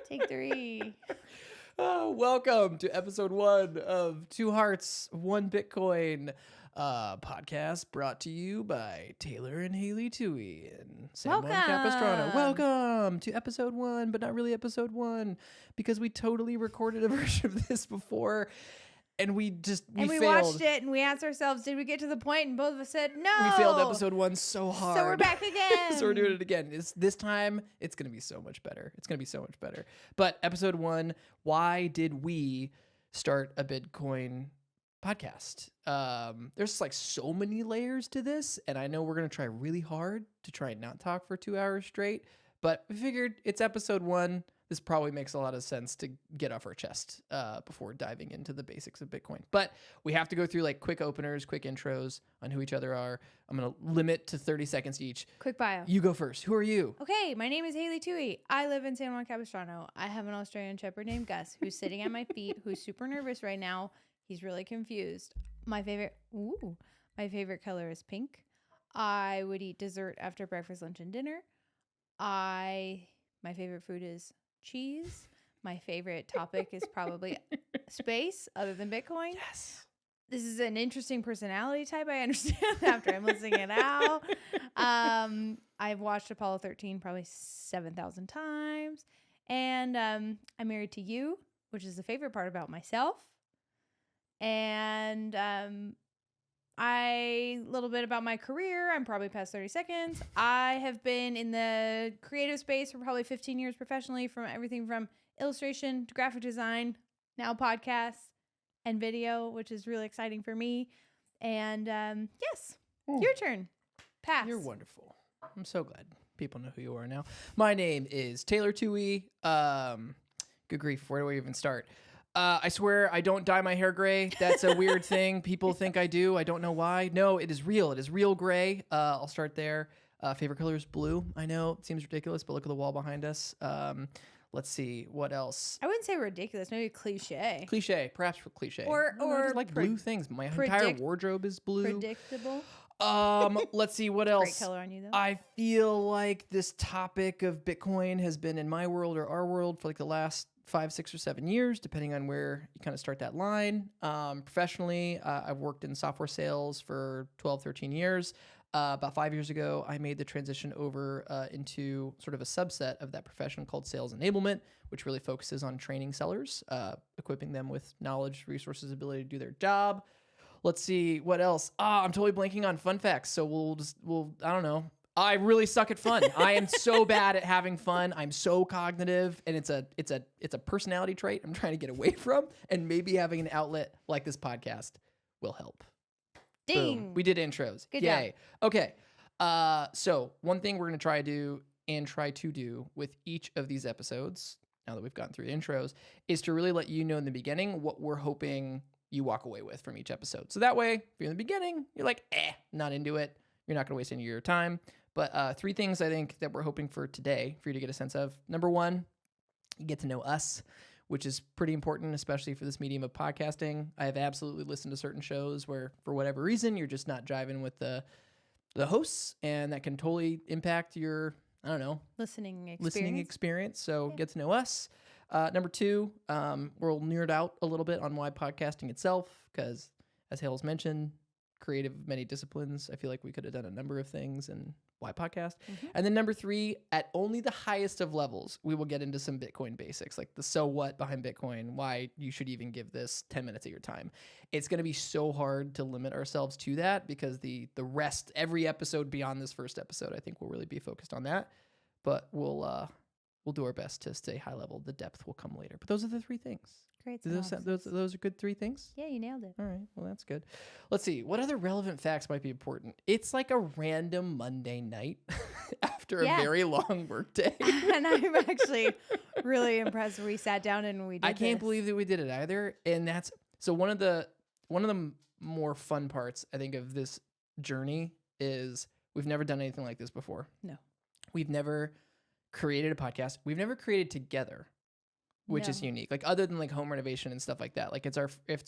Take 3. Welcome to episode 1 of Two Hearts, One Bitcoin podcast brought to you by Taylor and Haley Tui and San Juan Capistrano. Welcome to episode 1, but not really episode 1 because we totally recorded a version of this before and we failed. Watched it and we asked ourselves, did we get to the point? And both of us said no. We failed episode 1 so hard. So we're back again. So we're doing it again. This time, it's going to be so much better. But episode 1, why did we start a Bitcoin podcast? There's like so many layers to this, and I know we're going to try really hard to try and not talk for 2 hours straight, but we figured it's episode 1. This probably makes a lot of sense to get off our chest before diving into the basics of Bitcoin. But we have to go through like quick openers, quick intros on who each other are. I'm going to limit to 30 seconds each. Quick bio. You go first. Who are you? Okay, my name is Haley Tui. I live in San Juan Capistrano. I have an Australian Shepherd named Gus who's sitting at my feet, who's super nervous right now. He's really confused. My favorite color is pink. I would eat dessert after breakfast, lunch, and dinner. My favorite food is cheese. My favorite topic is probably space, other than Bitcoin. Yes. This is an interesting personality type. I understand after I'm listening it out. I've watched Apollo 13 probably 7,000 times. And I'm married to you, which is the favorite part about myself. And a little bit about my career. I'm probably past 30 seconds. I have been in the creative space for probably 15 years professionally, from everything from illustration to graphic design, now podcasts and video, which is really exciting for me. And yes, your turn. Pass. You're wonderful. I'm so glad people know who you are now. My name is Taylor Tui. Good grief, where do we even start? I swear I don't dye my hair gray. That's a weird thing. People think I do. I don't know why. No, it is real. It is real gray. I'll start there. Favorite color is blue. I know it seems ridiculous, but look at the wall behind us. Let's see. What else? I wouldn't say ridiculous. Maybe cliche. Cliche. Perhaps for cliche. Or I just like blue things. My entire wardrobe is blue. Predictable. Let's see. What else? Great color on you, though. I feel like this topic of Bitcoin has been in my world or our world for like the last 5, 6, or 7 years, depending on where you kind of start that line. Professionally, I've worked in software sales for 12, 13 years. About 5 years ago, I made the transition over into sort of a subset of that profession called sales enablement, which really focuses on training sellers, equipping them with knowledge, resources, ability to do their job. Let's see what else. I'm totally blanking on fun facts. So I don't know. I really suck at fun. I am so bad at having fun. I'm so cognitive, and it's a personality trait I'm trying to get away from, and maybe having an outlet like this podcast will help. Ding. Boom. We did intros. Good Yay. Job. Okay. So one thing we're going to try to do with each of these episodes, now that we've gotten through the intros, is to really let you know in the beginning what we're hoping you walk away with from each episode. So that way, if you're in the beginning, you're like, not into it. You're not going to waste any of your time. But 3 things I think that we're hoping for today for you to get a sense of. Number 1, you get to know us, which is pretty important, especially for this medium of podcasting. I have absolutely listened to certain shows where, for whatever reason, you're just not jiving with the hosts, and that can totally impact your, I don't know, listening experience. So get to know us. Number 2, we'll nerd out a little bit on why podcasting itself, because as Hale's mentioned, creative of many disciplines. I feel like we could have done a number of things, and why podcast? Mm-hmm. And then number 3, at only the highest of levels, we will get into some Bitcoin basics, like the so what behind Bitcoin, why you should even give this 10 minutes of your time. It's going to be so hard to limit ourselves to that because the rest, every episode beyond this first episode, I think will really be focused on that. But we'll do our best to stay high level. The depth will come later. But those are the 3 things. Great. Those are good 3 things? Yeah, you nailed it. All right. Well, that's good. Let's see. What other relevant facts might be important? It's like a random Monday night after a very long work day. And I'm actually really impressed we sat down and we did I can't believe that we did it either. And that's so one of the more fun parts, I think, of this journey is we've never done anything like this before. No. We've never created a podcast. We've never created together, which is unique. Like other than like home renovation and stuff like that. Like it's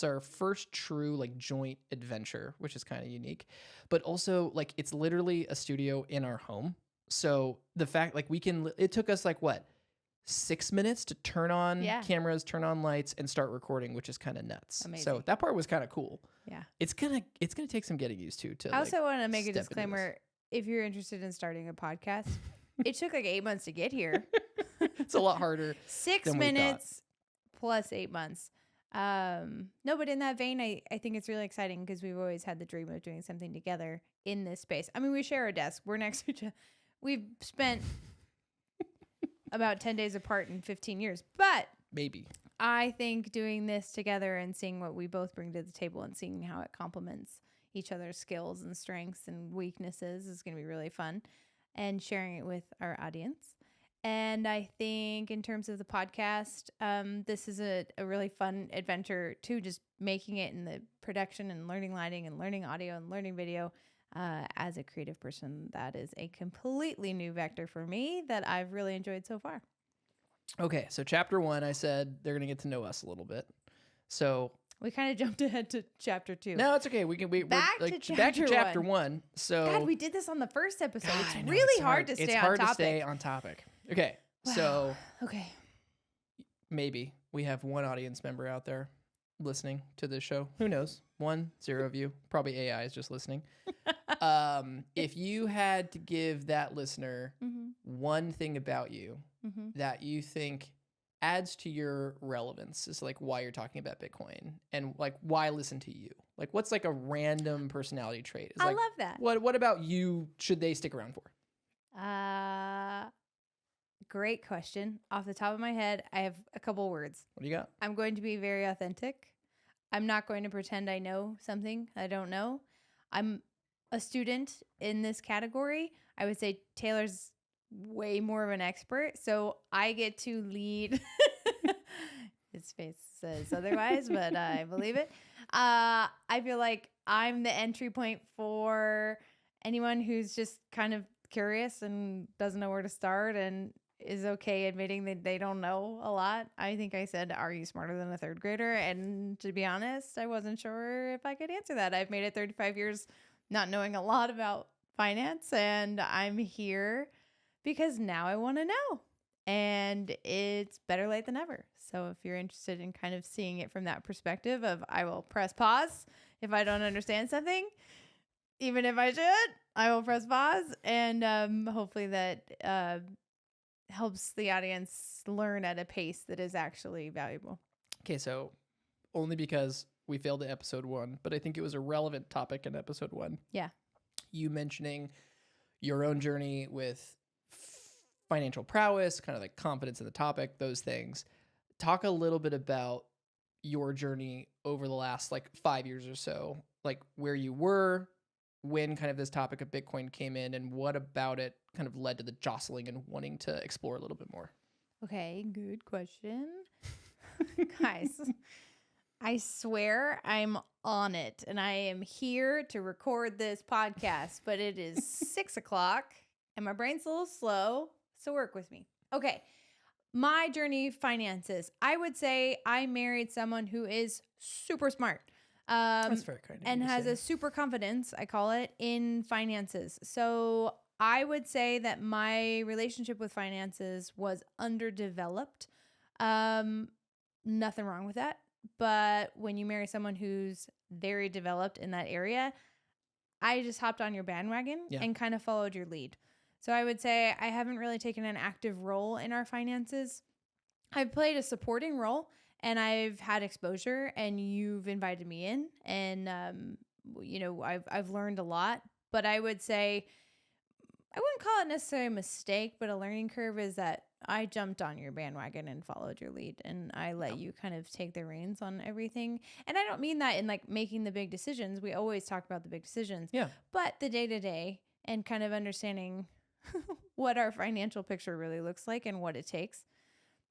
our first true like joint adventure, which is kind of unique. But also like it's literally a studio in our home. So the fact, like, it took us like what, 6 minutes to turn on Yeah. cameras, turn on lights, and start recording, which is kind of nuts. So Amazing. that part was kind of cool. Yeah. It's gonna take some getting used to. I also want to make a step into this. disclaimer. If you're interested in starting a podcast, it took like 8 months to get here. It's a lot harder. 6 than we thought. minutes plus 8 months. No, but in that vein, I think it's really exciting because we've always had the dream of doing something together in this space. I mean, we share a desk. We're next to each other. We've spent about 10 days apart in 15 years. But Maybe. I think doing this together and seeing what we both bring to the table and seeing how it complements each other's skills and strengths and weaknesses is going to be really fun, and sharing it with our audience. And I think in terms of the podcast, this is a really fun adventure too, just making it in the production and learning lighting and learning audio and learning video. As a creative person, that is a completely new vector for me that I've really enjoyed so far. Okay, so chapter 1, I said they're gonna get to know us a little bit. So We kind of jumped ahead to chapter 2. no, it's okay. Back to chapter one. 1. So God, we did this on the first episode. God, It's I know, really hard to stay it's on hard topic. to stay on topic. Okay, Wow. so Okay. maybe we have one audience member out there listening to this show. Who knows? 1, 0 of you. Probably AI is just listening. If you had to give that listener Mm-hmm. one thing about you Mm-hmm. that you think adds to your relevance, is like why you're talking about Bitcoin and like why listen to you, like what's like a random personality trait? It's I like, love that. what about you should they stick around for? Great question. Off the top of my head, I have a couple words. What do you got? I'm going to be very authentic. I'm not going to pretend I know something I don't know. I'm a student in this category. I would say Taylor's way more of an expert, so I get to lead. His face says otherwise, but I believe it. I feel like I'm the entry point for anyone who's just kind of curious and doesn't know where to start and is okay admitting that they don't know a lot. I think I said, "Are you smarter than a third grader?" And to be honest, I wasn't sure if I could answer that. I've made it 35 years not knowing a lot about finance, and I'm here because now I want to know. And it's better late than never. So if you're interested in kind of seeing it from that perspective of, I will press pause if I don't understand something, even if I should, I will press pause. And hopefully that helps the audience learn at a pace that is actually valuable. Okay, so only because we failed at episode 1, but I think it was a relevant topic in episode 1. Yeah. You mentioning your own journey with financial prowess, kind of like confidence in the topic, those things. Talk a little bit about your journey over the last like 5 years or so, like where you were when kind of this topic of Bitcoin came in, and what about it kind of led to the jostling and wanting to explore a little bit more. Okay, good question. Guys, I swear I'm on it, and I am here to record this podcast, but it is 6 o'clock and my brain's a little slow, so work with me. Okay, my journey finances. I would say I married someone who is super smart. That's very kind of And you to has say. a super confidence, I call it, in finances. So I would say that my relationship with finances was underdeveloped. Nothing wrong with that. But when you marry someone who's very developed in that area, I just hopped on your bandwagon and kind of followed your lead. So I would say I haven't really taken an active role in our finances. I've played a supporting role, and I've had exposure, and you've invited me in, and I've learned a lot. But I would say I wouldn't call it necessarily a mistake, but a learning curve is that I jumped on your bandwagon and followed your lead, and I let you kind of take the reins on everything. And I don't mean that in like making the big decisions. We always talk about the big decisions, but the day to day and kind of understanding what our financial picture really looks like and what it takes.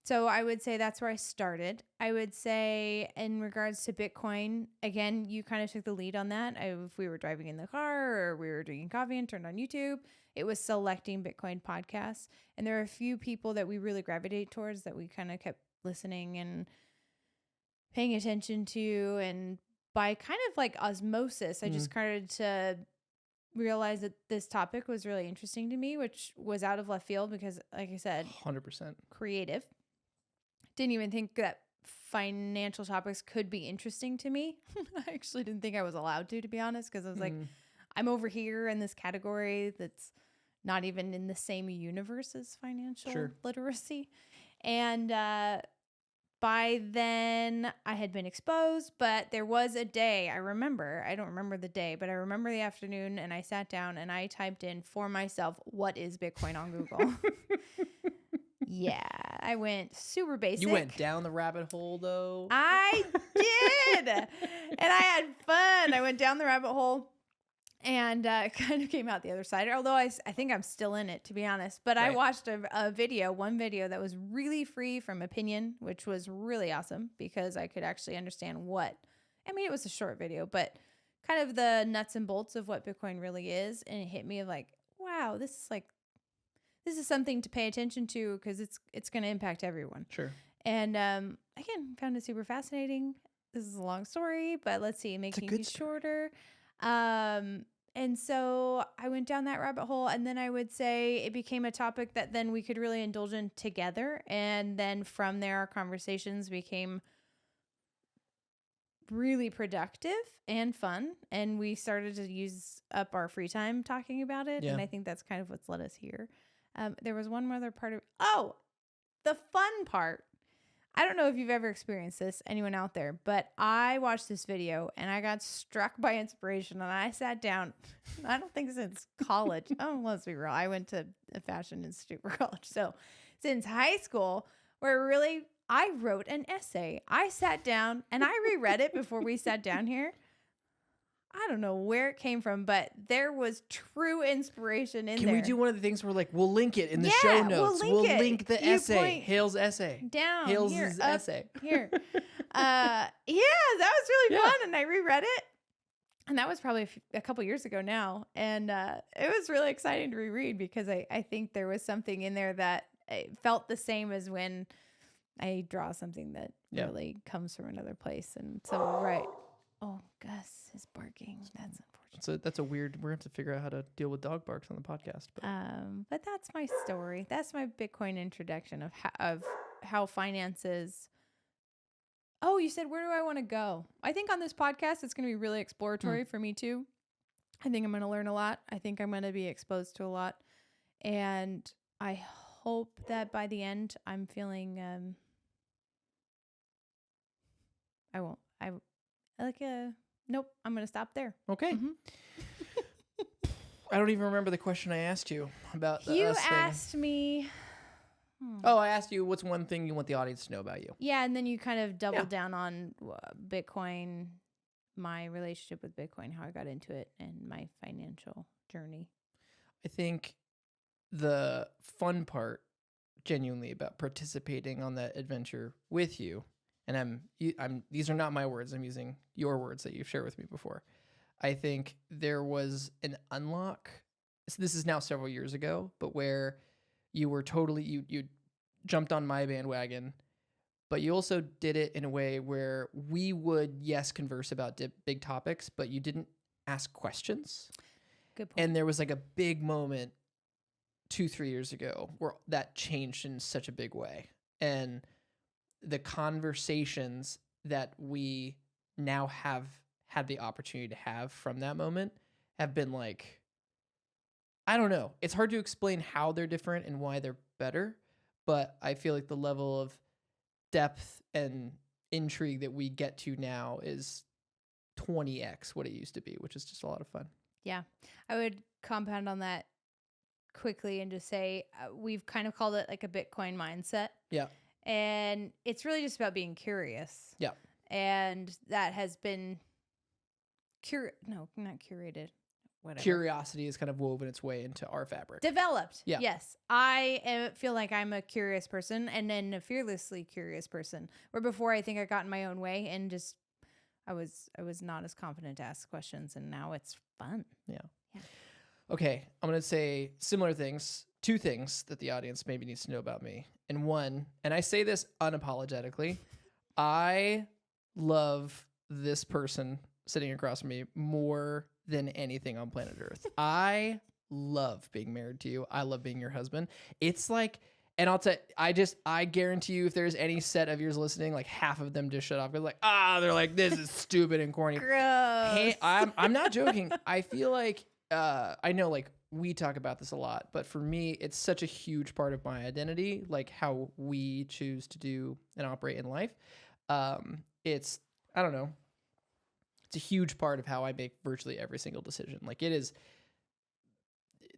So I would say that's where I started. I would say in regards to Bitcoin, again, you kind of took the lead on that. If we were driving in the car or we were drinking coffee and turned on YouTube, it was selecting Bitcoin podcasts. And there are a few people that we really gravitate towards that we kind of kept listening and paying attention to. And by kind of like osmosis, I just started to realized that this topic was really interesting to me, which was out of left field because, like I said, 100%. creative. Didn't even think that financial topics could be interesting to me. I actually didn't think I was allowed to be honest, because I was like, I'm over here in this category that's not even in the same universe as financial literacy. And by then I had been exposed, but there was a day I remember, I don't remember the day, but I remember the afternoon, and I sat down and I typed in for myself, what is Bitcoin on Google? Yeah, I went super basic. You went down the rabbit hole though. I did. And I had fun. I went down the rabbit hole and kind of came out the other side. Although I think I'm still in it, to be honest. But I watched one video that was really free from opinion, which was really awesome because I could actually understand it was a short video, but kind of the nuts and bolts of what Bitcoin really is. And it hit me like, wow, this is something to pay attention to because it's going to impact everyone. Sure. And again, found it super fascinating. This is a long story, but let's see, making it shorter. And so I went down that rabbit hole, and then I would say it became a topic that then we could really indulge in together. And then from there, our conversations became really productive and fun. And we started to use up our free time talking about it. Yeah. And I think that's kind of what's led us here. There was one other part of, the fun part. I don't know if you've ever experienced this, anyone out there, but I watched this video and I got struck by inspiration, and I sat down. I don't think since college. Let's be real. I went to a fashion institute for college. So since high school, where really I wrote an essay. I sat down and I reread it before we sat down here. I don't know where it came from, but there was true inspiration in there. Can we do one of the things where we'll link it in the show notes? We'll link the essay, Hale's essay. Down Hale's here, essay. Here. That was really fun, and I reread it. And that was probably a couple years ago now. And it was really exciting to reread because I think there was something in there that felt the same as when I draw something that really comes from another place. And so, Oh, Gus is barking. That's unfortunate. So that's a weird. We're going to have to figure out how to deal with dog barks on the podcast. But that's my story. That's my Bitcoin introduction of how finances. Oh, you said, where do I want to go? I think on this podcast, it's going to be really exploratory for me too. I think I'm going to learn a lot. I think I'm going to be exposed to a lot. And I hope that by the end, I'm feeling, nope, I'm going to stop there. Okay. Mm-hmm. I don't even remember the question I asked you about the You asked me. Oh, I asked you what's one thing you want the audience to know about you. Yeah, and then you kind of doubled down on Bitcoin, my relationship with Bitcoin, how I got into it, and my financial journey. I think the fun part, genuinely, about participating on that adventure with you, and these are not my words, I'm using your words that you've shared with me before. I think there was an unlock. So this is now several years ago, but where you were totally, you jumped on my bandwagon, but you also did it in a way where we would, converse about big topics, but you didn't ask questions. Good point. And there was like a big moment 2-3 years ago where that changed in such a big way. And the conversations that we now have had the opportunity to have from that moment have been like, I don't know. It's hard to explain how they're different and why they're better, but I feel like the level of depth and intrigue that we get to now is 20x what it used to be, which is just a lot of fun. Yeah. I would compound on that quickly and just say we've kind of called it like a Bitcoin mindset. Yeah. And it's really just about being curious. Yeah. And that has been not curated. Whatever. Curiosity has kind of woven its way into our fabric. Developed. Yeah. Yes. I feel like I'm a curious person, and then a fearlessly curious person. Where before I think I got in my own way and just I was not as confident to ask questions, and now it's fun. Yeah. Okay. I'm going to say similar things, 2 things that the audience maybe needs to know about me. And one, and I say this unapologetically, I love this person sitting across from me more than anything on planet Earth. I love being married to you. I love being your husband. It's like, and I'll tell I guarantee you, if there's any set of yours listening, like half of them just shut off. They're like, they're like, this is stupid and corny. Gross. Hey, I'm not joking. I feel like, I know like we talk about this a lot, but for me, it's such a huge part of my identity, like how we choose to do and operate in life. It's, I don't know. It's a huge part of how I make virtually every single decision. Like it is,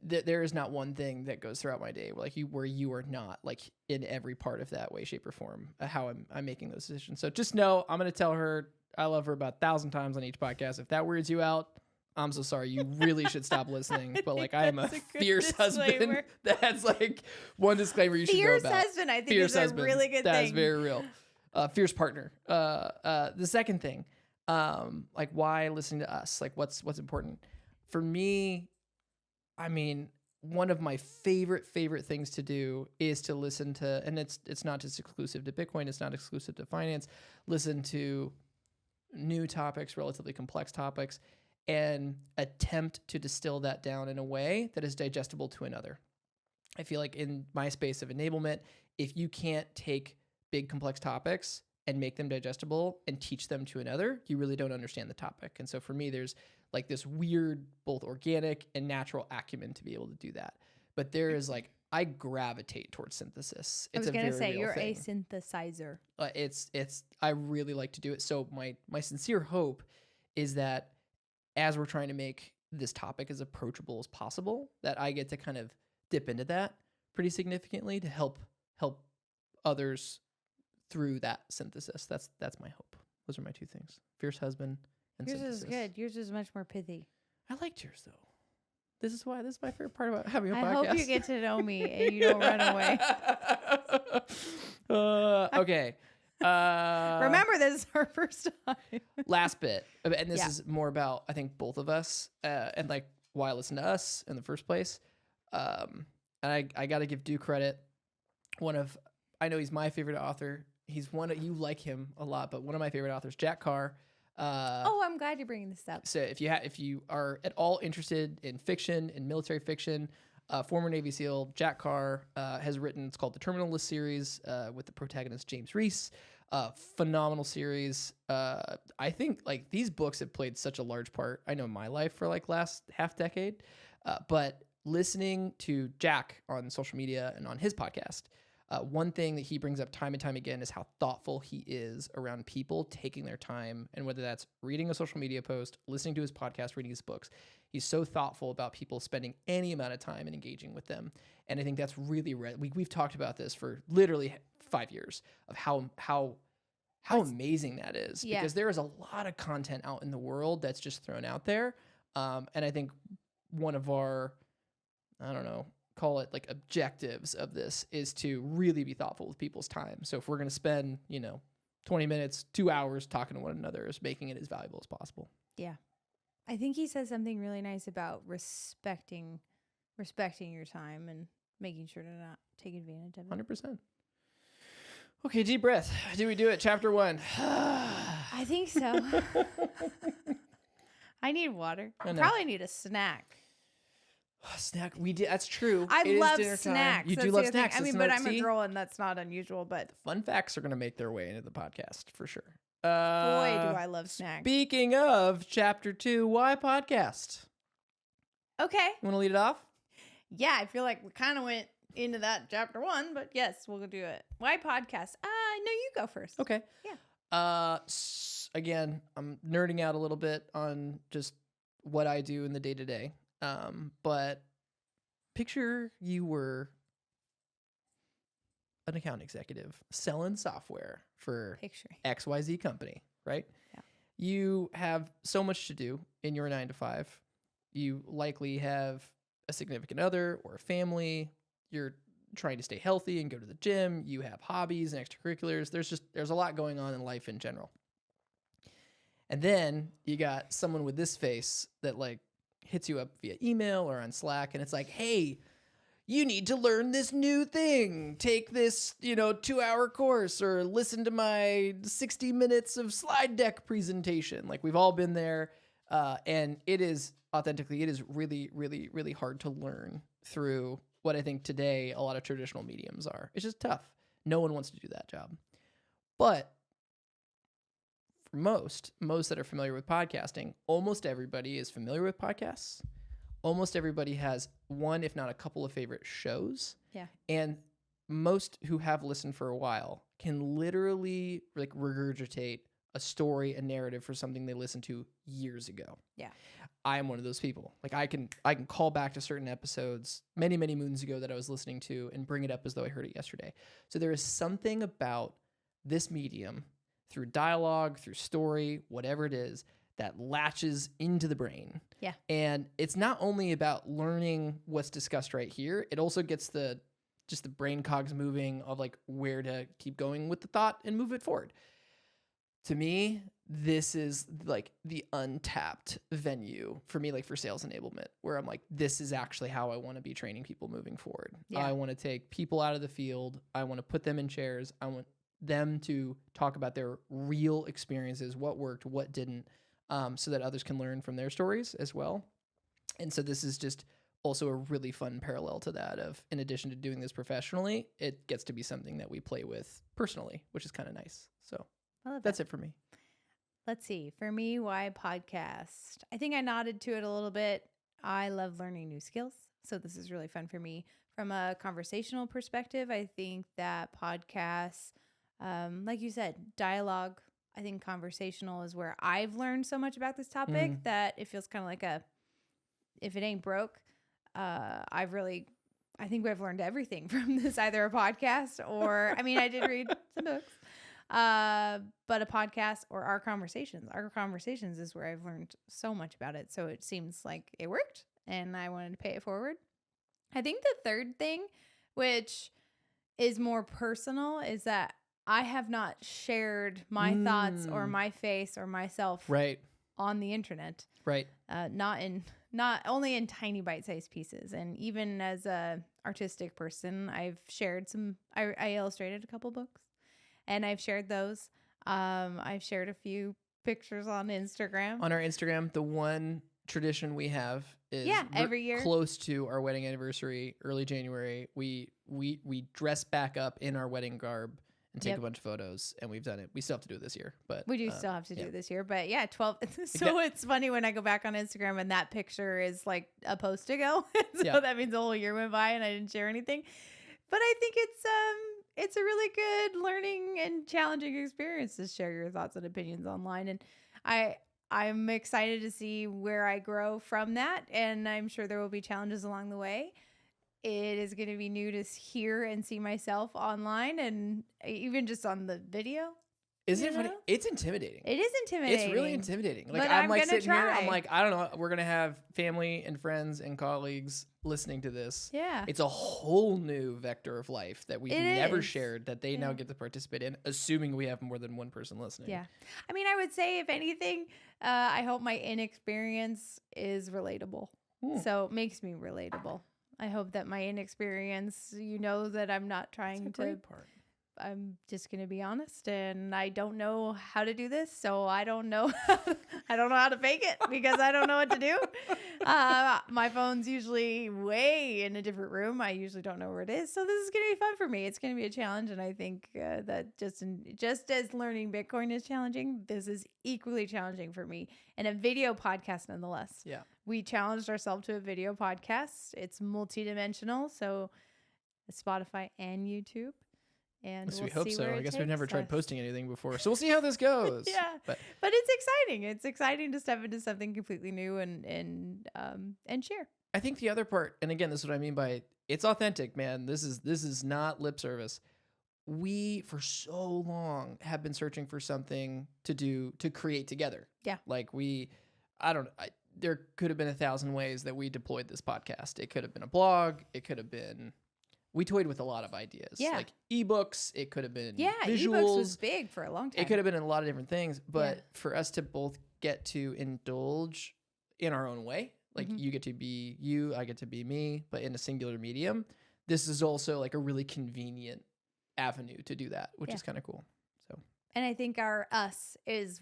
there is not one thing that goes throughout my day where you are not like in every part of that way, shape, or form, how I'm making those decisions. So just know I'm going to tell her I love her about 1,000 times on each podcast. If that weirds you out, I'm so sorry. You really should stop listening. But like, I am a fierce husband. That's like one disclaimer you should know about. Fierce husband, I think, Fierce is a husband. really good thing. That is very real. Fierce partner. The second thing, like why listening to us? Like what's important for me? I mean, one of my favorite things to do is to listen to, and it's not just exclusive to Bitcoin. It's not exclusive to finance. Listen to new topics, relatively complex topics, and attempt to distill that down in a way that is digestible to another. I feel like in my space of enablement, if you can't take big complex topics and make them digestible and teach them to another, you really don't understand the topic. And so for me, there's like this weird, both organic and natural acumen to be able to do that. But there is like, I gravitate towards synthesis. I was It's going to say, real you're thing. a synthesizer. I really like to do it. So my sincere hope is that as we're trying to make this topic as approachable as possible, that I get to kind of dip into that pretty significantly to help others through that synthesis. That's my hope. Those are my two things: fierce husband and Yours synthesis. is good. Yours is much more pithy. I liked yours though. This is my favorite part about having a I podcast. hope you get to know me and you don't run away. Okay. Remember, this is our first time. Last bit, and this Yeah. is more about I think both of us, and like why listen to us in the first place. And I got to give due credit. I know he's my favorite author. He's you like him a lot, but one of my favorite authors, Jack Carr. I'm glad you're bringing this up. So if you are at all interested in fiction and military fiction, former Navy SEAL Jack Carr has written. It's called the Terminalist series with the protagonist James Reese. Phenomenal series. I think like these books have played such a large part. I know in my life for like last half decade, but listening to Jack on social media and on his podcast. One thing that he brings up time and time again is how thoughtful he is around people taking their time, and whether that's reading a social media post, listening to his podcast, reading his books. He's so thoughtful about people spending any amount of time and engaging with them. And I think that's really we've talked about this for literally 5 years of how amazing that is. Yeah. Because there is a lot of content out in the world that's just thrown out there. And I think one of our, I don't know, call it like objectives of this is to really be thoughtful with people's time. So if we're going to spend, 20 minutes, 2 hours talking to one another, is making it as valuable as possible. Yeah. I think he says something really nice about respecting your time and making sure to not take advantage of it. 100%. Okay, deep breath. Do we do it? Chapter 1. I think so. I need water. I know. probably need a snack. Snack. We did. That's true. I It is love dinner time. snacks. You That's do the love other thing. snacks. I mean, That's but another- I'm see? a girl, and that's not unusual. But Fun facts are going to make their way into the podcast for sure. boy, do I love snacks. Speaking of chapter 2, why podcast? Okay. You want to lead it off? Yeah, I feel like we kind of went into that chapter 1, but yes, we'll do it. Why podcast? No, you go first. Okay. Yeah. Again, I'm nerding out a little bit on just what I do in the day to day. But picture you were an account executive selling software for Picturing. XYZ company, right? Yeah. You have so much to do in your 9 to 5. You likely have a significant other or a family. You're trying to stay healthy and go to the gym. You have hobbies and extracurriculars. There's a lot going on in life in general. And then you got someone with this face that like hits you up via email or on Slack, and it's like, hey, you need to learn this new thing. Take this, 2-hour course, or listen to my 60 minutes of slide deck presentation. Like, we've all been there. And it is authentically, it is really, really, really hard to learn through what I think today a lot of traditional mediums are. It's just tough. No one wants to do that job. But for most that are familiar with podcasting, almost everybody is familiar with podcasts. Almost everybody has one, if not a couple of favorite shows. Yeah. And most who have listened for a while can literally like regurgitate a story, a narrative for something they listened to years ago. Yeah. I am one of those people. Like I can call back to certain episodes many, many moons ago that I was listening to and bring it up as though I heard it yesterday. So there is something about this medium through dialogue, through story, whatever it is, that latches into the brain. Yeah. And it's not only about learning what's discussed right here, it also gets the brain cogs moving of like where to keep going with the thought and move it forward. To me, this is like the untapped venue for me, like for sales enablement, where I'm like, this is actually how I want to be training people moving forward. Yeah. I want to take people out of the field. I want to put them in chairs. I want them to talk about their real experiences, what worked, what didn't, so that others can learn from their stories as well. And so this is just also a really fun parallel to that of, in addition to doing this professionally, it gets to be something that we play with personally, which is kind of nice. So I love that's that. it for me. Let's see. For me, why podcast? I think I nodded to it a little bit. I love learning new skills. So this is really fun for me. From a conversational perspective, I think that podcasts, like you said, dialogue, I think conversational is where I've learned so much about this topic that it feels kind of like if it ain't broke, I think we've learned everything from this, either a podcast or, I mean, I did read some books. But a podcast or our conversations is where I've learned so much about it. So it seems like it worked and I wanted to pay it forward. I think the third thing, which is more personal, is that I have not shared my thoughts or my face or myself on the internet. Right. Not only in tiny bite-sized pieces. And even as a artistic person, I've shared I illustrated a couple books. And I've shared those. I've shared a few pictures on Instagram. On our Instagram, the one tradition we have is every year, close to our wedding anniversary, early January, we dress back up in our wedding garb and take a bunch of photos, and we've done it. We still have to do it this year, but we do still have to do it this year. But 12. So it's funny when I go back on Instagram and that picture is like a post ago. So that means a whole year went by and I didn't share anything. But I think it's a really good learning and challenging experience to share your thoughts and opinions online. And I'm excited to see where I grow from that. And I'm sure there will be challenges along the way. It is going to be new to hear and see myself online and even just on the video. Isn't it funny? It's intimidating. It is intimidating. It's really intimidating. Like but I'm like gonna sitting try. here, I'm like, I don't know. We're gonna have family and friends and colleagues listening to this. Yeah. It's a whole new vector of life that we've never is. shared that they now get to participate in, assuming we have more than one person listening. Yeah. I mean, I would say if anything, I hope my inexperience is relatable. So it makes me relatable. I hope that my inexperience, that I'm not trying That's a to. great part. I'm just going to be honest, and I don't know how to do this, so I don't know. I don't know how to fake it because I don't know what to do. My phone's usually way in a different room. I usually don't know where it is, so this is going to be fun for me. It's going to be a challenge, and I think that just as learning Bitcoin is challenging, this is equally challenging for me, and a video podcast nonetheless. Yeah, we challenged ourselves to a video podcast. It's multidimensional, so Spotify and YouTube. And we hope so. I guess we've never tried us. posting anything before, so we'll see how this goes. Yeah, but it's exciting. It's exciting to step into something completely new and share. I think the other part, and again, this is what I mean by it's authentic, man. This is not lip service. We for so long have been searching for something to create together. Yeah, like there could have been 1,000 ways that we deployed this podcast. It could have been a blog. It could have been. We toyed with a lot of ideas, like ebooks. It could have been visuals. Ebooks was big for a long time. It could have been in a lot of different things, but for us to both get to indulge in our own way, like you get to be you, I get to be me, but in a singular medium, this is also like a really convenient avenue to do that, which is kind of cool. So, and I think our us is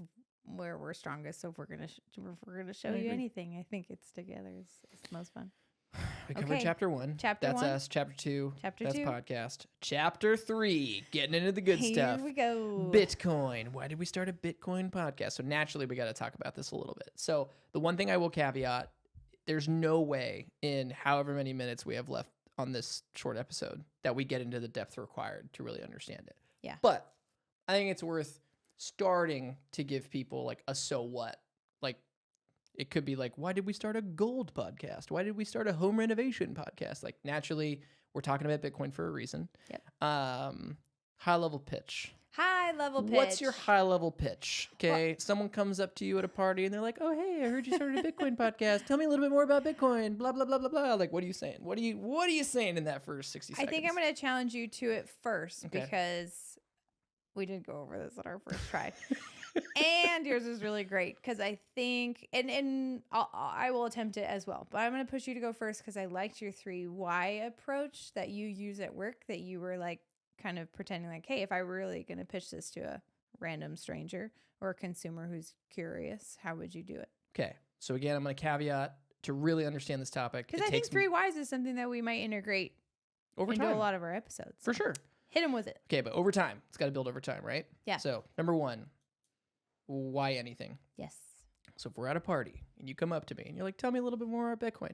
where we're strongest. So if we're gonna show I you agree. anything, I think it's together is the most fun. We covered Okay. chapter 1. Chapter That's 1. us. Chapter 2. Chapter That's 2. podcast. Chapter 3. Getting into the good Here stuff. we go. Bitcoin. Why did we start a Bitcoin podcast? So naturally, we got to talk about this a little bit. So the one thing I will caveat, there's no way in however many minutes we have left on this short episode that we get into the depth required to really understand it. Yeah. But I think it's worth starting to give people like a so what. Like it could be like, why did we start a gold podcast? Why did we start a home renovation podcast? Like naturally, we're talking about Bitcoin for a reason. Yep. High level pitch. High level pitch. What's your high level pitch? Okay. Someone comes up to you at a party and they're like, oh, hey, I heard you started a Bitcoin podcast. Tell me a little bit more about Bitcoin. Blah, blah, blah, blah, blah. Like, what are you saying? What are you saying in that first 60 I seconds? think I'm going to challenge you to it first Okay. because we did go over this on our first try. And yours is really great because I think, and I will attempt it as well, but I'm going to push you to go first because I liked your 3 why approach that you use at work, that you were like kind of pretending like, hey, if I were really going to pitch this to a random stranger or a consumer who's curious, how would you do it? Okay. So again, I'm going to caveat to really understand this topic. Because it I think takes 3 whys is something that we might integrate over into time. a lot of our episodes. For sure. Hit them with it. Okay. But over time, it's got to build over time, right? Yeah. So number 1, why anything? Yes. So if we're at a party and you come up to me and you're like, tell me a little bit more about Bitcoin.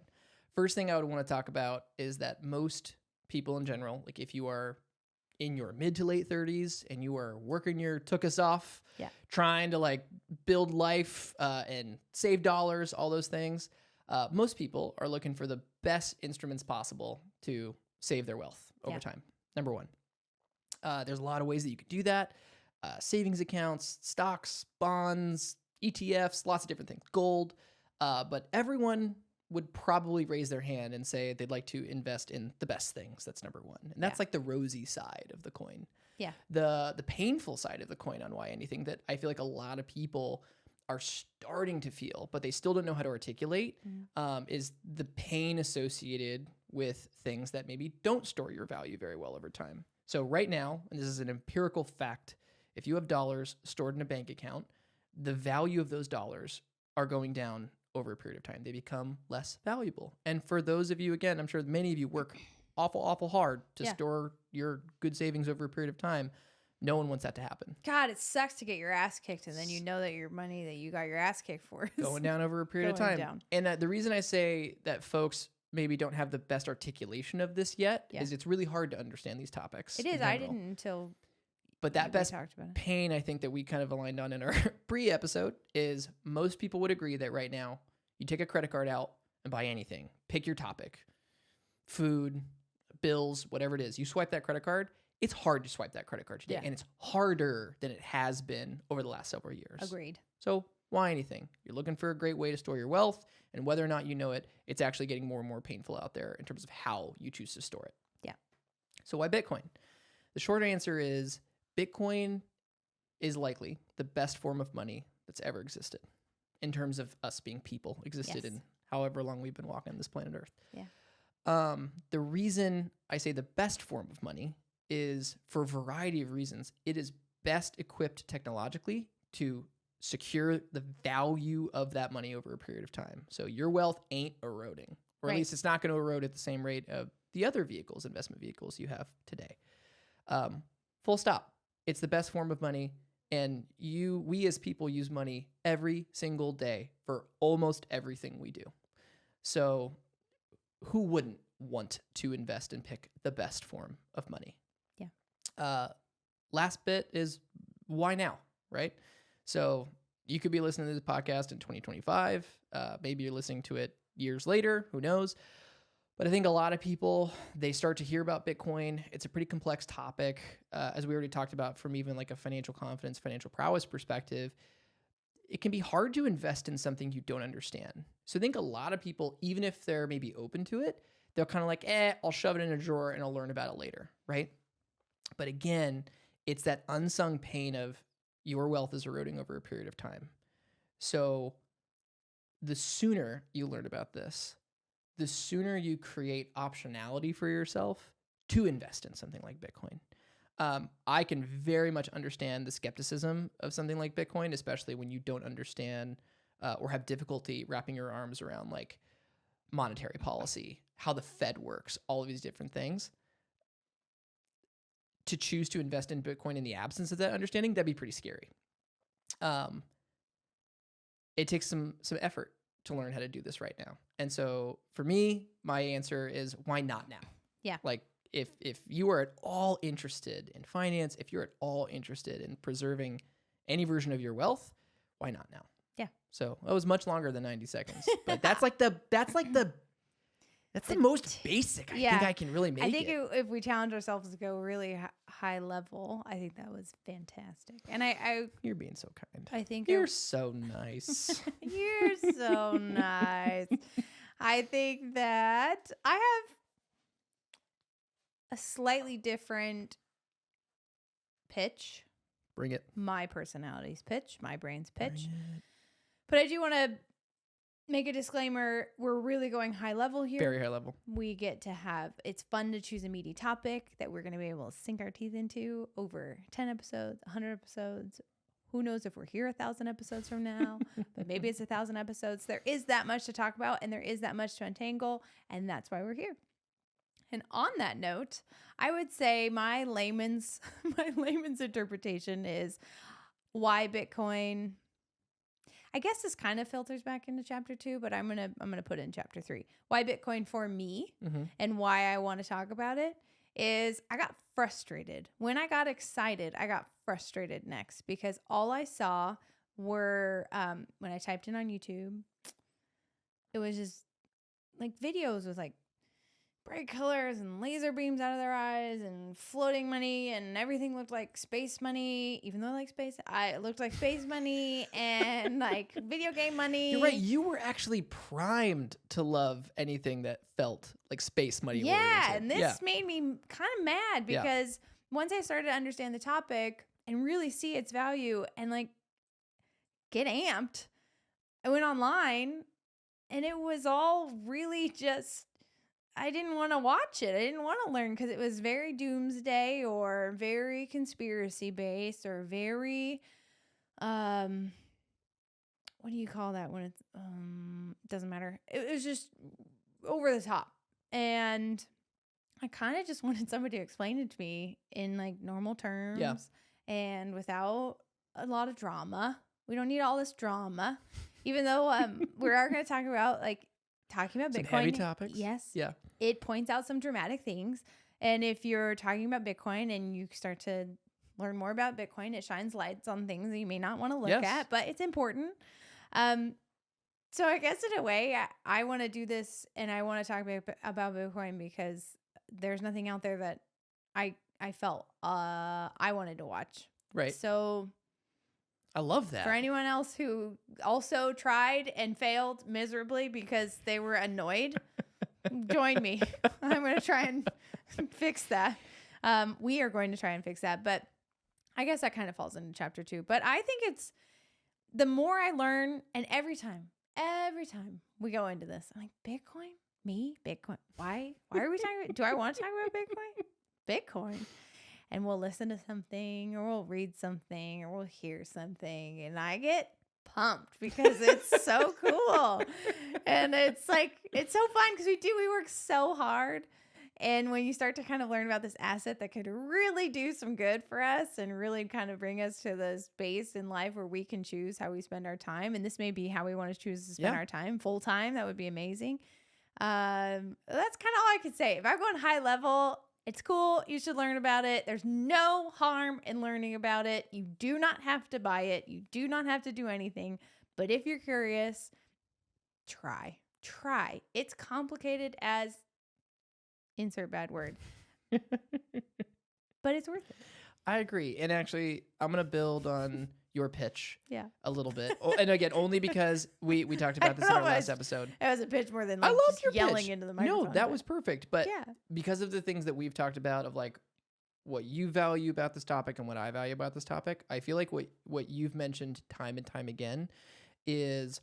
First thing I would want to talk about is that most people in general, like if you are in your mid to late 30s and you are working your tookus off, Yeah. trying to like build life and save dollars, all those things, most people are looking for the best instruments possible to save their wealth over Yeah. time. Number 1. There's a lot of ways that you could do that. Savings accounts, stocks, bonds, ETFs, lots of different things, gold. But everyone would probably raise their hand and say they'd like to invest in the best things. That's number 1. And that's Yeah. like the rosy side of the coin. Yeah. The painful side of the coin on why anything that I feel like a lot of people are starting to feel, but they still don't know how to articulate, is the pain associated with things that maybe don't store your value very well over time. So right now, and this is an empirical fact, if you have dollars stored in a bank account, the value of those dollars are going down over a period of time. They become less valuable. And for those of you, again, I'm sure many of you work awful hard to Yeah. store your good savings over a period of time. No one wants that to happen. God, it sucks to get your ass kicked, and then you know that your money that you got your ass kicked for is Going down over a period of Going time. down. And the reason I say that folks maybe don't have the best articulation of this yet Yeah. is it's really hard to understand these topics. It in is. I general. didn't until But that we best talked about it. pain, I think, that we kind of aligned on in our pre-episode is most people would agree that right now you take a credit card out and buy anything. Pick your topic. Food, bills, whatever it is. You swipe that credit card. It's hard to swipe that credit card today. Yeah. And it's harder than it has been over the last several years. Agreed. So why anything? You're looking for a great way to store your wealth. And whether or not you know it, it's actually getting more and more painful out there in terms of how you choose to store it. Yeah. So why Bitcoin? The short answer is Bitcoin is likely the best form of money that's ever existed in terms of us being people, existed Yes. in however long we've been walking this planet Earth. Yeah. The reason I say the best form of money is for a variety of reasons. It is best equipped technologically to secure the value of that money over a period of time. So your wealth ain't eroding, or at Right. least it's not going to erode at the same rate of the other vehicles, investment vehicles you have today. Full stop. It's the best form of money. And we as people use money every single day for almost everything we do. So who wouldn't want to invest and pick the best form of money? Yeah. Last bit is why now, right? So you could be listening to this podcast in 2025. Maybe you're listening to it years later. Who knows? But I think a lot of people, they start to hear about Bitcoin. It's a pretty complex topic. As we already talked about from even like a financial confidence, financial prowess perspective, it can be hard to invest in something you don't understand. So I think a lot of people, even if they're maybe open to it, they're kind of like, I'll shove it in a drawer and I'll learn about it later, right? But again, it's that unsung pain of your wealth is eroding over a period of time. So the sooner you learn about this, the sooner you create optionality for yourself to invest in something like Bitcoin. I can very much understand the skepticism of something like Bitcoin, especially when you don't understand or have difficulty wrapping your arms around like monetary policy, how the Fed works, all of these different things. To choose to invest in Bitcoin in the absence of that understanding, that'd be pretty scary. It takes some effort to learn how to do this right now. And so for me, my answer is why not now? Yeah. Like if you are at all interested in finance, if you're at all interested in preserving any version of your wealth, why not now? Yeah. So that was much longer than 90 seconds, but that's the most basic. I think I can really make it. I think if we challenge ourselves to go really high level, I think that was fantastic. And You're being so kind. I think You're so nice. You're so nice. I think that I have a slightly different pitch. Bring it. My personality's pitch, my brain's pitch. Bring it. But I do want to make a disclaimer. We're really going high level here. Very high level. We get to it's fun to choose a meaty topic that we're going to be able to sink our teeth into over 10 episodes, 100 episodes. Who knows if we're here 1,000 episodes from now, but maybe it's 1,000 episodes. There is that much to talk about and there is that much to untangle, and that's why we're here. And on that note, I would say my layman's interpretation is why Bitcoin. I guess this kind of filters back into chapter 2, but I'm gonna put it in chapter 3. Why Bitcoin for me and why I want to talk about it is I got frustrated. When I got excited, I got frustrated next because all I saw were when I typed in on YouTube, it was just like videos with like bright colors and laser beams out of their eyes and floating money, and everything looked like space money. Even though I like space, it looked like space money and like video game money. You're right. You were actually primed to love anything that felt like space money. Yeah, and this made me kind of mad because once I started to understand the topic and really see its value and like get amped, I went online and it was all really just. I didn't want to watch it. I didn't want to learn because it was very doomsday or very conspiracy based or very, what do you call that when it's, doesn't matter. It was just over the top. And I kind of just wanted somebody to explain it to me in like normal terms and without a lot of drama. We don't need all this drama, even though we are going to talk about talking about Bitcoin. Some heavy topics. Yes. Yeah. It points out some dramatic things. And if you're talking about Bitcoin and you start to learn more about Bitcoin, it shines lights on things that you may not want to look at, but it's important. So I guess in a way, I want to do this and I want to talk about Bitcoin because there's nothing out there that I felt I wanted to watch. Right. So I love that. For anyone else who also tried and failed miserably because they were annoyed, join me. I'm going to try and fix that. We are going to try and fix that. But I guess that kind of falls into chapter 2. But I think it's the more I learn, and every time we go into this, I'm like, Bitcoin? Me? Bitcoin? Why are we talking about? Do I want to talk about Bitcoin? Bitcoin. And we'll listen to something or we'll read something or we'll hear something. And I get pumped because it's so cool. And it's like, it's so fun because we work so hard. And when you start to kind of learn about this asset that could really do some good for us and really kind of bring us to the space in life where we can choose how we spend our time. And this may be how we want to choose to spend our time full time. That would be amazing. That's kind of all I could say. If I'm going high level, it's cool. You should learn about it. There's no harm in learning about it. You do not have to buy it. You do not have to do anything. But if you're curious, try. It's complicated as insert bad word. But it's worth it. I agree. And actually, I'm going to build on your pitch a little bit. And again, only because we talked about this in our last episode. It was a pitch more than I love just your yelling pitch. into the microphone. No, that was perfect. But because of the things that we've talked about of like what you value about this topic and what I value about this topic, I feel like what you've mentioned time and time again is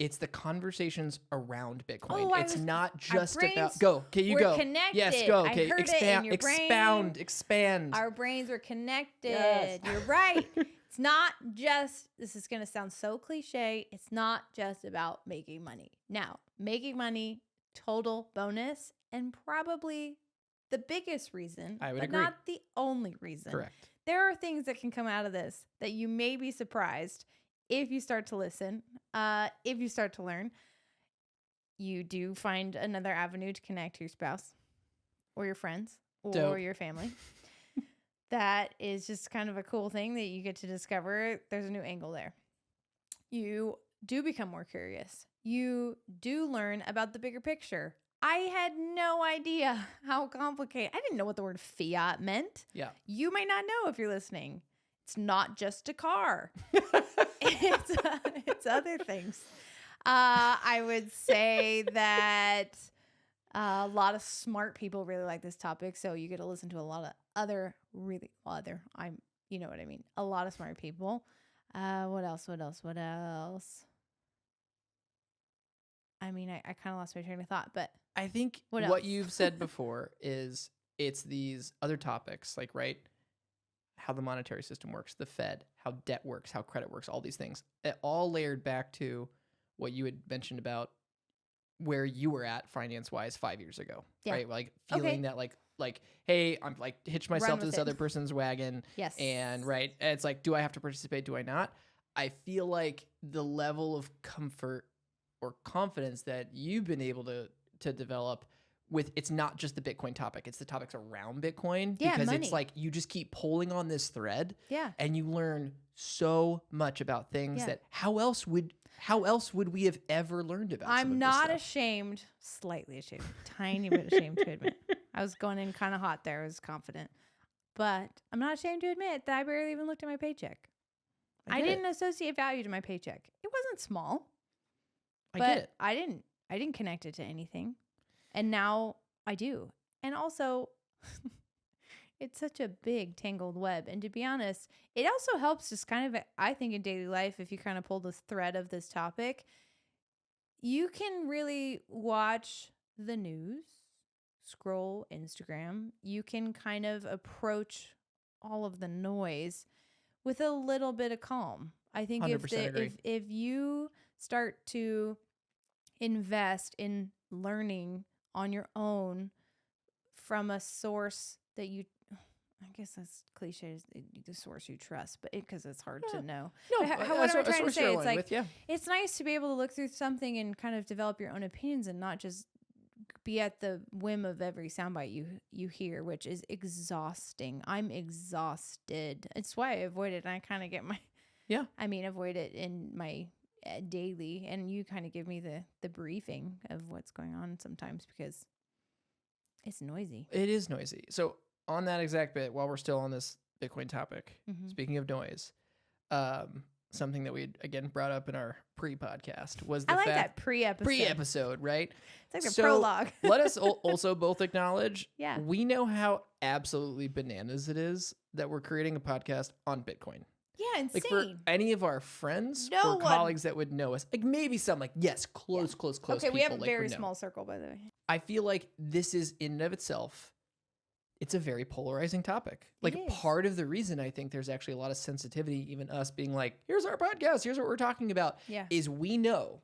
It's the conversations around Bitcoin. Oh, It's not just brains about go. Okay, you were go. connected. Yes, go. I Okay, heard it in expound, your brain. expand. Our brains were connected. Yes. You're right. It's not just, this is going to sound so cliche, it's not just about making money. Now, making money, total bonus, and probably the biggest reason, I would but agree. not the only reason. Correct. There are things that can come out of this that you may be surprised if you start to listen, if you start to learn. You do find another avenue to connect to your spouse or your friends or Dope. your family. That is just kind of a cool thing that you get to discover. There's a new angle there. You do become more curious. You do learn about the bigger picture. I had no idea how complicated. I didn't know what the word fiat meant. Yeah. You might not know if you're listening. It's not just a car. It's other things. I would say that a lot of smart people really like this topic, so you get to listen to a lot of other you know what I mean. A lot of smart people. What else? I mean, I kind of lost my train of thought, but I think What what else? you've said before is it's these other topics, like, right, how the monetary system works, the Fed, how debt works, how credit works, all these things. It all layered back to what you had mentioned about where you were at finance-wise 5 years ago, Yeah. right? Like feeling that like, hey, I'm like hitch myself to with this it. other person's wagon. yes. And right, it's like, do I have to participate? Do I not? I feel like the level of comfort or confidence that you've been able to develop with, it's not just the Bitcoin topic, it's the topics around Bitcoin. Yeah, because money. it's like you just keep pulling on this thread Yeah. and you learn so much about things Yeah. that how else would we have ever learned about? some of I'm this not stuff? ashamed, slightly ashamed, tiny bit ashamed to admit. I was going in kind of hot there. I was confident. But I'm not ashamed to admit that I barely even looked at my paycheck. I get it. didn't associate value to my paycheck. It wasn't small, I but get it. I didn't connect it to anything. And now I do. And also it's such a big tangled web. And to be honest, it also helps just kind of, I think, in daily life, if you kind of pull this thread of this topic, you can really watch the news, scroll Instagram. You can kind of approach all of the noise with a little bit of calm. I think 100% agree. if you start to invest in learning on your own from a source that you, I guess that's cliche, is the source you trust, but because it's hard to know. No, But a what am I source trying to say? you're It's aligned like, with, yeah. it's nice to be able to look through something and kind of develop your own opinions and not just be at the whim of every soundbite you hear, which is exhausting. I'm exhausted. It's why I avoid it. And I kind of get my, avoid it in my daily. And you kind of give me the briefing of what's going on sometimes because it's noisy. It is noisy. So on that exact bit, while we're still on this Bitcoin topic, Mhm. speaking of noise, something that we again brought up in our pre-podcast was the I like fact that pre-episode. pre-episode, right? It's like the So, prologue. Let us also both acknowledge, Yeah. we know how absolutely bananas it is that we're creating a podcast on Bitcoin. Yeah, insane. Like for any of our friends No or one- colleagues that would know us, like maybe some, like yes, close okay, we have a people, like, very would know. small circle, by the way. I feel like this is in and of itself, it's a very polarizing topic. Like is. part of the reason I think there's actually a lot of sensitivity, even us being like, here's our podcast, here's what we're talking about, Yeah. is we know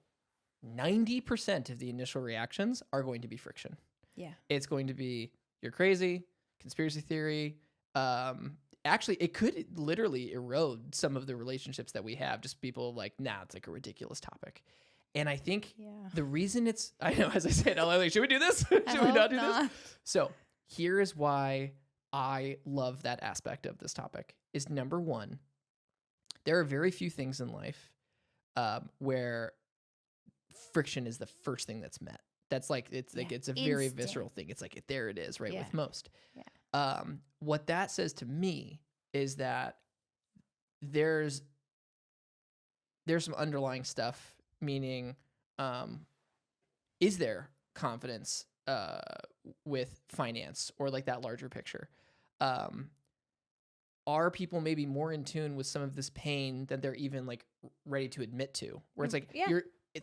90% of the initial reactions are going to be friction. Yeah. It's going to be, you're crazy, conspiracy theory. Actually, it could literally erode some of the relationships that we have. Just people like, nah, it's like a ridiculous topic. And I think Yeah. the reason it's, I know, as I said, I'm like, should we do this? Should we not do this? So here is why I love that aspect of this topic is number one, there are very few things in life where friction is the first thing that's met. That's like, it's like, Yeah. it's a very Instant. visceral thing. It's like, there it is, right? Yeah. With most. Yeah. What that says to me is that there's some underlying stuff, meaning, is there confidence with finance or like that larger picture? Are people maybe more in tune with some of this pain than they're even like ready to admit to? Where it's like Yeah.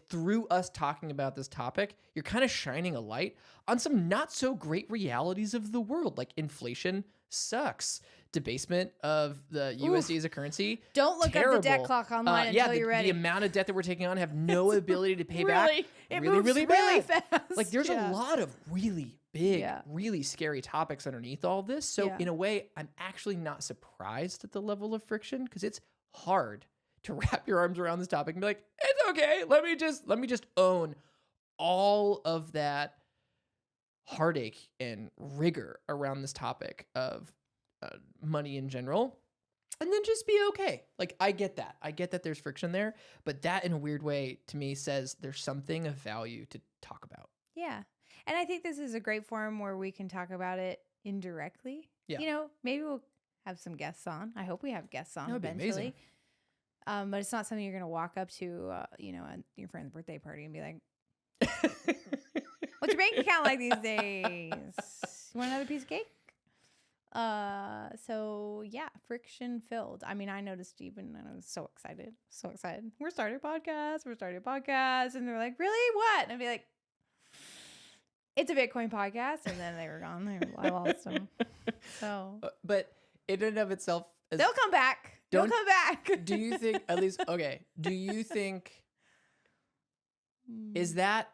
through us talking about this topic, you're kind of shining a light on some not so great realities of the world, like inflation sucks, debasement of the USD as a currency. Don't look up the debt terrible. clock online until you're ready. The amount of debt that we're taking on have no ability to pay back. It really, moves really really bad. fast. Like there's Yeah. a lot of really big, Yeah. really scary topics underneath all this. So Yeah. in a way, I'm actually not surprised at the level of friction because it's hard to wrap your arms around this topic and be like, it's okay. Let me just own all of that heartache and rigor around this topic of money in general, and then just be okay. Like, I get that there's friction there, but that in a weird way to me says there's something of value to talk about. Yeah. And I think this is a great forum where we can talk about it indirectly. Yeah. You know, maybe we'll have some guests on. I hope we have guests on That would be eventually. amazing. But it's not something you're going to walk up to, at your friend's birthday party and be like, what's your bank account like these days? You want another piece of cake? So yeah, friction filled. I mean, I noticed even, and I was so excited. We're starting a podcast. And they're like, really? What? And I'd be like, it's a Bitcoin podcast. And then they were gone. I lost them. So But in and of itself, they'll come back. Don't- They'll come back. do you think at least okay? Do you think is that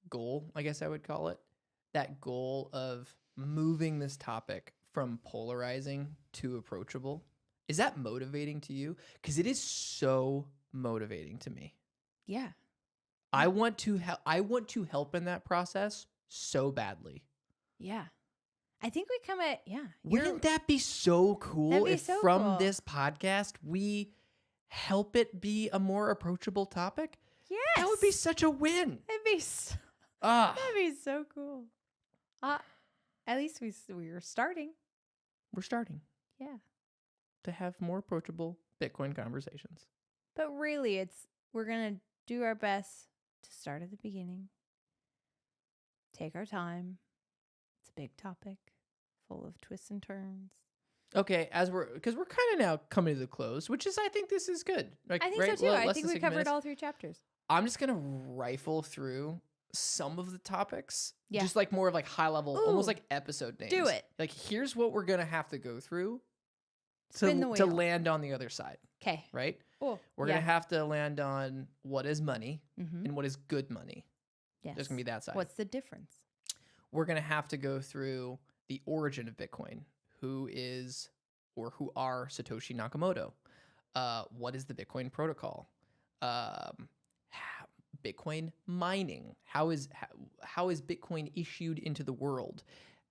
goal, I guess I would call it, that goal of moving this topic from polarizing to approachable, is that motivating to you? Because it is so motivating to me. Yeah. I want to help in that process so badly. Yeah. I think we come at, yeah. Wouldn't that be so cool That'd be if so from cool. this podcast we help it be a more approachable topic? Yes. That would be such a win. That'd be so cool. At least we were starting. We're starting Yeah. to have more approachable Bitcoin conversations. But really, we're going to do our best to start at the beginning. Take our time. It's a big topic full of twists and turns. Okay, because we're kind of now coming to the close, which is, I think this is good. Like, I think right? so too. I Less think than we 6 covered minutes. all 3 chapters. I'm just gonna rifle through some of the topics, Yeah. just like more of like high level, Ooh. almost like episode names. Do it. Like, here's what we're gonna have to go through Spin the to wheel. land on the other side, Okay. right? Oh, We're gonna have to land on what is money Mm-hmm. and what is good money. Yes. There's gonna be that side. What's the difference? We're gonna have to go through the origin of Bitcoin. Who are Satoshi Nakamoto? What is the Bitcoin protocol? Bitcoin mining. How is Bitcoin issued into the world?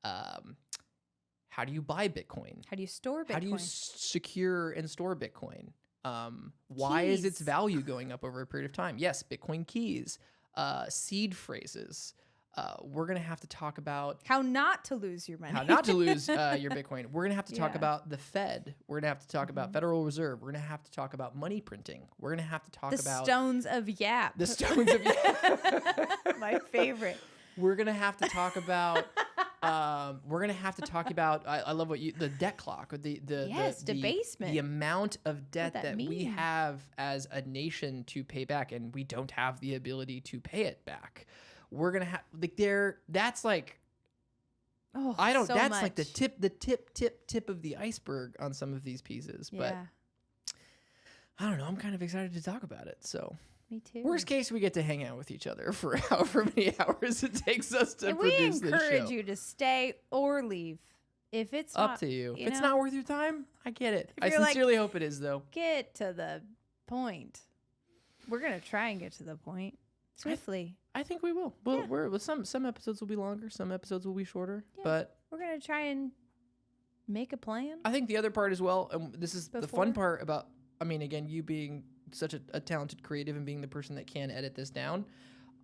How do you buy Bitcoin? How do you store Bitcoin? How do you secure and store Bitcoin? Why is its Keys. value going up over a period of time? Yes, Bitcoin keys, seed phrases. We're going to have to talk about How not to lose your money. how not to lose your Bitcoin. We're going to have to talk Yeah. about the Fed. We're going to have to talk about Federal Reserve. We're going to have to talk about money printing. We're going to have to talk the about stones of Yap. the stones of Yap. My favorite. We're going to have to talk about we're going to have to talk about I love the debt clock, or Yes, debasement. the amount of debt that that we mean? have as a nation to pay back, and we don't have the ability to pay it back. We're going to have that's like Oh, that's so like the much. tip of the iceberg on some of these pieces. But Yeah, I don't know. I'm kind of excited to talk about it. So me too. worst case, we get to hang out with each other for however many hours it takes us to And we produce this encourage show. you to stay or leave. If it's Up not, to you. you If it's know? not worth your time, I get it. If I you're like- sincerely hope it is, though. get to the point. We're gonna try and get to the point swiftly. I think we will. Yeah. We're some episodes will be longer, some episodes will be shorter. Yeah. But We're gonna try and make a plan. I think the other part as well, and this is the fun Before? part about, I mean, again, you being such a talented creative and being the person that can edit this down,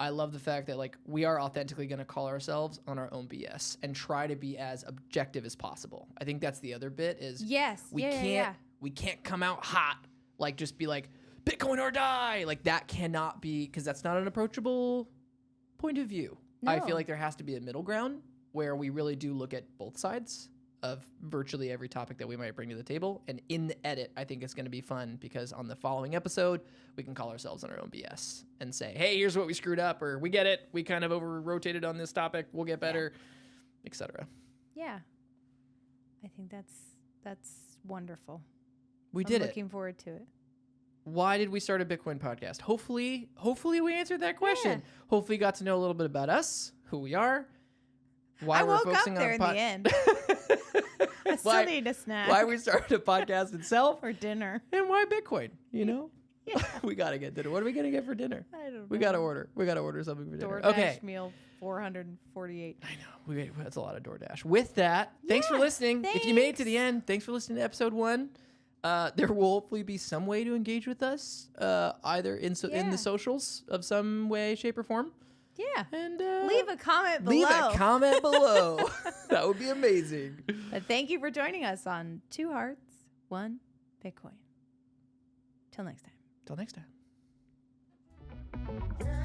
I love the fact that, like, we are authentically going to call ourselves on our own BS and try to be as objective as possible. I think that's the other bit is Yes. we yeah, can't yeah, yeah. we can't come out hot, like just be like Bitcoin or die. Like, that cannot be, because that's not an approachable point of view. I No. feel like there has to be a middle ground where we really do look at both sides of virtually every topic that we might bring to the table. And in the edit, I think it's going to be fun because on the following episode, we can call ourselves on our own BS and say, hey, here's what we screwed up, or we get it. We kind of over-rotated on this topic. We'll get better, etc. Yeah. I think that's wonderful. We did it. Looking forward to it. Why did we start a Bitcoin podcast? Hopefully we answered that question. Yeah. Hopefully you got to know a little bit about us, who we are, why I we're woke up focusing there on in the end. I still need a snack. Why we started a podcast itself, or dinner. and why Bitcoin, you know? Yeah. We got to get dinner. What are we going to get for dinner? I don't know. We got to order. We got to order something for dinner. DoorDash Okay. meal 448. I know. That's a lot of DoorDash. With that, thanks for Yeah, listening. If you made it to the end, thanks for listening to episode 1. There will hopefully be some way to engage with us, either in Yeah. the socials of some way, shape, or form. Yeah. And Leave a comment below. leave a comment below. That would be amazing. But thank you for joining us on 2 Hearts, 1 Bitcoin. Till next time. Till next time.